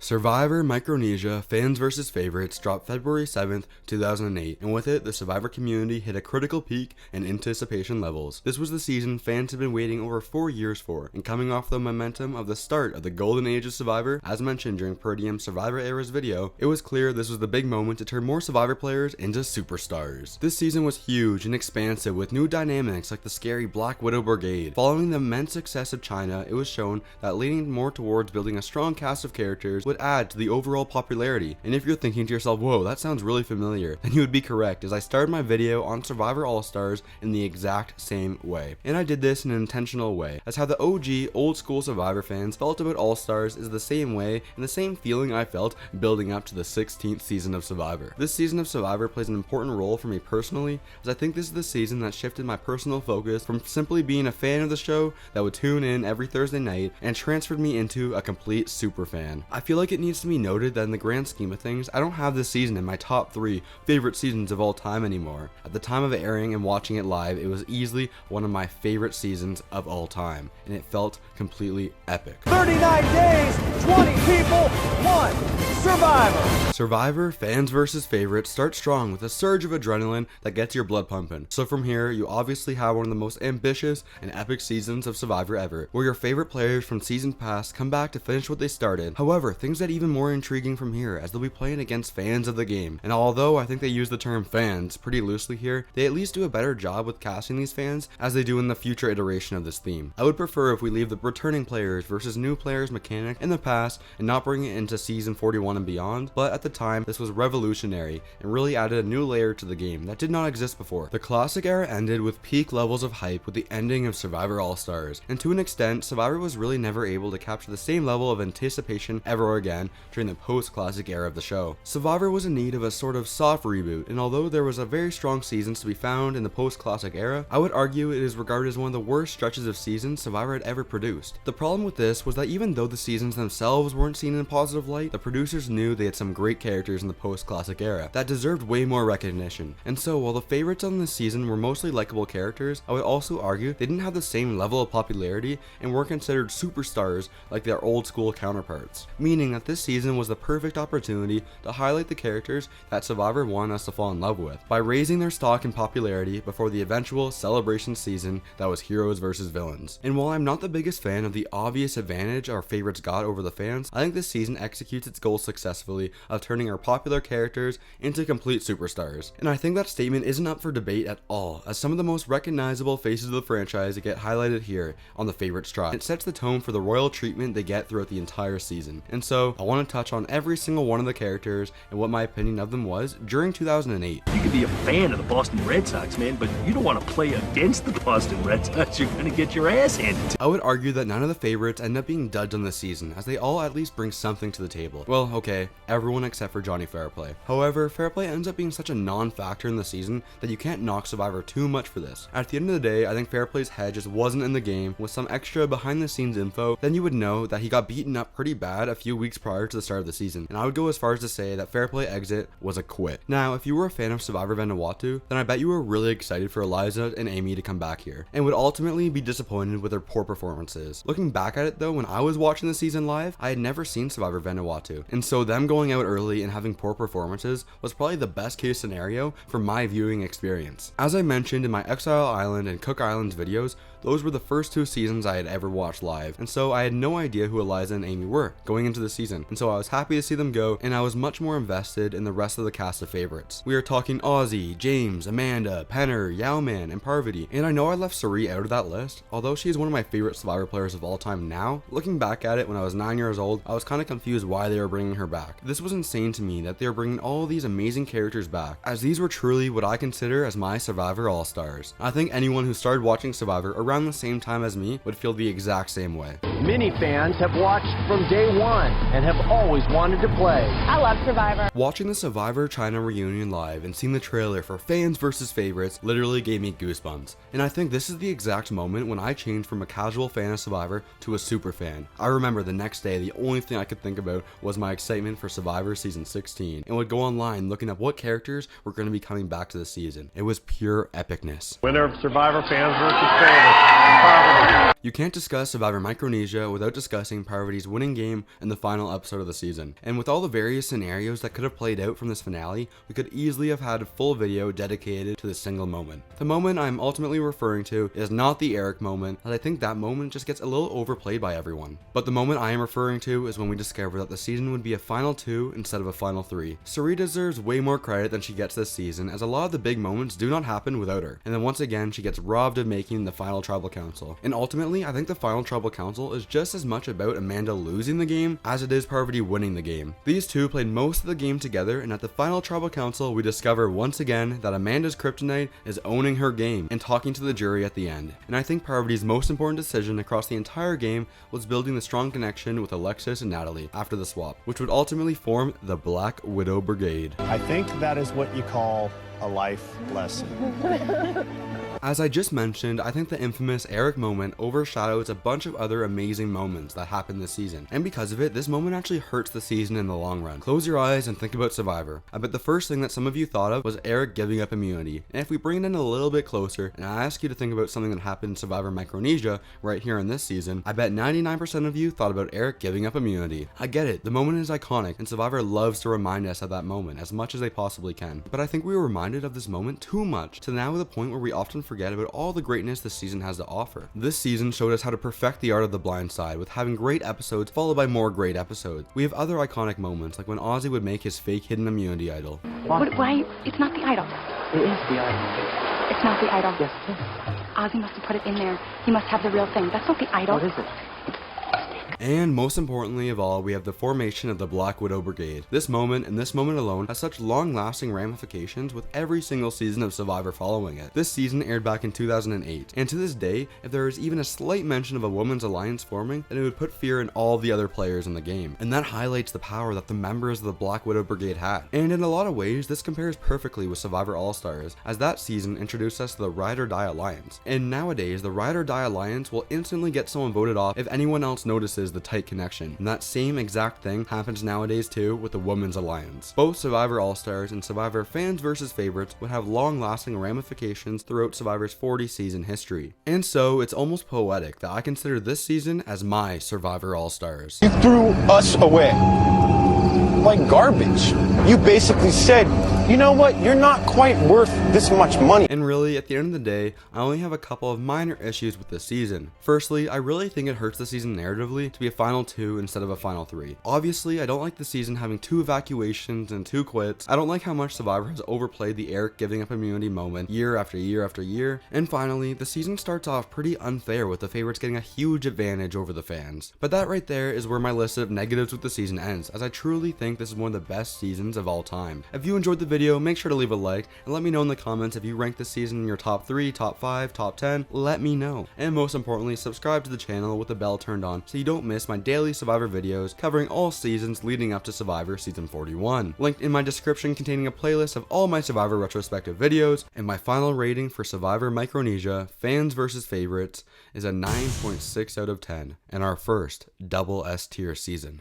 Survivor Micronesia Fans vs. Favorites dropped February 7th, 2008, and with it, the Survivor community hit a critical peak in anticipation levels. This was the season fans had been waiting over 4 years for, and coming off the momentum of the start of the golden age of Survivor, as mentioned during Per Diem's Survivor Era's video, it was clear this was the big moment to turn more Survivor players into superstars. This season was huge and expansive with new dynamics like the scary Black Widow Brigade. Following the immense success of China, it was shown that leaning more towards building a strong cast of characters would add to the overall popularity. And if you're thinking to yourself, whoa, that sounds really familiar, then you would be correct, as I started my video on Survivor All-Stars in the exact same way. And I did this in an intentional way, as how the OG old school Survivor fans felt about All-Stars is the same way and the same feeling I felt building up to the 16th season of Survivor. This season of Survivor plays an important role for me personally, as I think this is the season that shifted my personal focus from simply being a fan of the show that would tune in every Thursday night and transferred me into a complete super fan. I feel like it needs to be noted that in the grand scheme of things, I don't have this season in my top 3 favorite seasons of all time anymore. At the time of airing and watching it live, it was easily one of my favorite seasons of all time, and it felt completely epic. 39 days, 20 people, 1 Survivor! Survivor Fans vs. Favorites start strong with a surge of adrenaline that gets your blood pumping. So from here, you obviously have one of the most ambitious and epic seasons of Survivor ever, where your favorite players from season past come back to finish what they started. However, things get even more intriguing from here, as they'll be playing against fans of the game. And although I think they use the term fans pretty loosely here, they at least do a better job with casting these fans as they do in the future iteration of this theme. I would prefer if we leave the returning players versus new players mechanic in the past and not bring it into season 41 and beyond, but at the time this was revolutionary and really added a new layer to the game that did not exist before. The classic era ended with peak levels of hype with the ending of Survivor All-Stars, and to an extent, Survivor was really never able to capture the same level of anticipation ever again during the post-classic era of the show. Survivor was in need of a sort of soft reboot, and although there was a very strong seasons to be found in the post-classic era, I would argue it is regarded as one of the worst stretches of seasons Survivor had ever produced. The problem with this was that even though the seasons themselves weren't seen in a positive light, the producers knew they had some great characters in the post-classic era that deserved way more recognition. And so while the favorites on this season were mostly likable characters, I would also argue they didn't have the same level of popularity and weren't considered superstars like their old school counterparts, meaning that this season was the perfect opportunity to highlight the characters that Survivor wanted us to fall in love with, by raising their stock in popularity before the eventual celebration season that was heroes versus villains. And while I'm not the biggest fan of the obvious advantage our favorites got over the fans, I think this season executes its goal successfully of turning our popular characters into complete superstars. And I think that statement isn't up for debate at all, as some of the most recognizable faces of the franchise get highlighted here on the Favorites Tribe. It sets the tone for the royal treatment they get throughout the entire season. And so I want to touch on every single one of the characters and what my opinion of them was during 2008. You could be a fan of the Boston Red Sox, man, but you don't want to play against the Boston Red Sox. You're going to get your ass handed to. I would argue that none of the favorites end up being duds on this season, as they all at least bring something to the table. Well, okay, everyone except for Johnny Fairplay. However, Fairplay ends up being such a non-factor in the season that you can't knock Survivor too much for this. At the end of the day, I think Fairplay's head just wasn't in the game. With some extra behind the scenes info, then you would know that he got beaten up pretty bad a few weeks prior to the start of the season, and I would go as far as to say that Fairplay exit was a quit. Now, if you were a fan of Survivor Vanuatu, then I bet you were really excited for Eliza and Amy to come back here, and would ultimately be disappointed with their poor performances. Looking back at it though, when I was watching the season live, I had never seen Survivor Vanuatu, and so them going out early and having poor performances was probably the best case scenario for my viewing experience. As I mentioned in my Exile Island and Cook Islands videos, those were the first 2 seasons I had ever watched live, and so I had no idea who Eliza and Amy were going into the season, and so I was happy to see them go, and I was much more invested in the rest of the cast of favorites. We are talking Ozzy, James, Amanda, Penner, Yowman, and Parvati, and I know I left Cirie out of that list, although she is one of my favorite Survivor players of all time now. Looking back at it when I was 9 years old, I was kind of confused why they were bringing her back. This was insane to me that they were bringing all these amazing characters back, as these were truly what I consider as my Survivor All-Stars. I think anyone who started watching Survivor around the same time as me would feel the exact same way. Many fans have watched from day one and have always wanted to play. I love Survivor. Watching the Survivor China reunion live and seeing the trailer for Fans vs. Favorites literally gave me goosebumps. And I think this is the exact moment when I changed from a casual fan of Survivor to a super fan. I remember the next day the only thing I could think about was my excitement for Survivor season 16, and would go online looking up what characters were going to be coming back to the season. It was pure epicness. Winner of Survivor Fans vs. Favorites. You can't discuss Survivor Micronesia without discussing Parvati's winning game in the final episode of the season. And with all the various scenarios that could have played out from this finale, we could easily have had a full video dedicated to this single moment. The moment I'm ultimately referring to is not the Erik moment, as I think that moment just gets a little overplayed by everyone. But the moment I am referring to is when we discover that the season would be a final 2 instead of a final 3. Cirie deserves way more credit than she gets this season, as a lot of the big moments do not happen without her. And then once again, she gets robbed of making the final tribal council. And ultimately, I think the final tribal council is just as much about Amanda losing the game as it is Parvati winning the game. These two played most of the game together, and at the final tribal council we discover once again that Amanda's kryptonite is owning her game and talking to the jury at the end. And I think Parvati's most important decision across the entire game was building the strong connection with Alexis and Natalie after the swap, which would ultimately form the Black Widow Brigade. I think that is what you call a life lesson. As I just mentioned, I think the infamous Erik moment overshadows a bunch of other amazing moments that happened this season, and because of it, this moment actually hurts the season in the long run. Close your eyes and think about Survivor. I bet the first thing that some of you thought of was Erik giving up immunity, and if we bring it in a little bit closer, and I ask you to think about something that happened in Survivor Micronesia right here in this season, I bet 99% of you thought about Erik giving up immunity. I get it, the moment is iconic, and Survivor loves to remind us of that moment as much as they possibly can, but I think we were reminded of this moment too much to now the point where we often forget about all the greatness this season has to offer. This season showed us how to perfect the art of the blindside with having great episodes followed by more great episodes. We have other iconic moments like when Ozzy would make his fake hidden immunity idol. Why? It's not the idol. It is the idol. It's not the idol. Yes, it is. Ozzy must have put it in there. He must have the real thing. That's not the idol. What is it? And most importantly of all, we have the formation of the Black Widow Brigade. This moment and this moment alone has such long-lasting ramifications with every single season of Survivor following it. This season aired back in 2008, and to this day, if there is even a slight mention of a women's alliance forming, then it would put fear in all the other players in the game. And that highlights the power that the members of the Black Widow Brigade had. And in a lot of ways, this compares perfectly with Survivor All-Stars, as that season introduced us to the Ride or Die Alliance. And nowadays, the Ride or Die Alliance will instantly get someone voted off if anyone else notices the tight connection. And that same exact thing happens nowadays too with the Women's Alliance. Both Survivor All-Stars and Survivor Fans vs. Favorites would have long-lasting ramifications throughout Survivor's 40-season history. And so, it's almost poetic that I consider this season as my Survivor All-Stars. You threw us away like garbage. You basically said, you know what, you're not quite worth this much money. And really, at the end of the day, I only have a couple of minor issues with this season. Firstly, I really think it hurts the season narratively to be a final 2 instead of a final 3. Obviously, I don't like the season having 2 evacuations and 2 quits. I don't like how much Survivor has overplayed the Erik giving up immunity moment year after year after year. And finally, the season starts off pretty unfair with the favorites getting a huge advantage over the fans. But that right there is where my list of negatives with the season ends, as I truly think this is one of the best seasons of all time. If you enjoyed the video, make sure to leave a like and let me know in the comments if you rank this season in your top 3, top 5, top 10, let me know. And most importantly, subscribe to the channel with the bell turned on so you don't miss my daily Survivor videos covering all seasons leading up to Survivor Season 41. Linked in my description containing a playlist of all my Survivor Retrospective videos, and my final rating for Survivor Micronesia Fans vs. Favorites is a 9.6 out of 10, and our first double S tier season.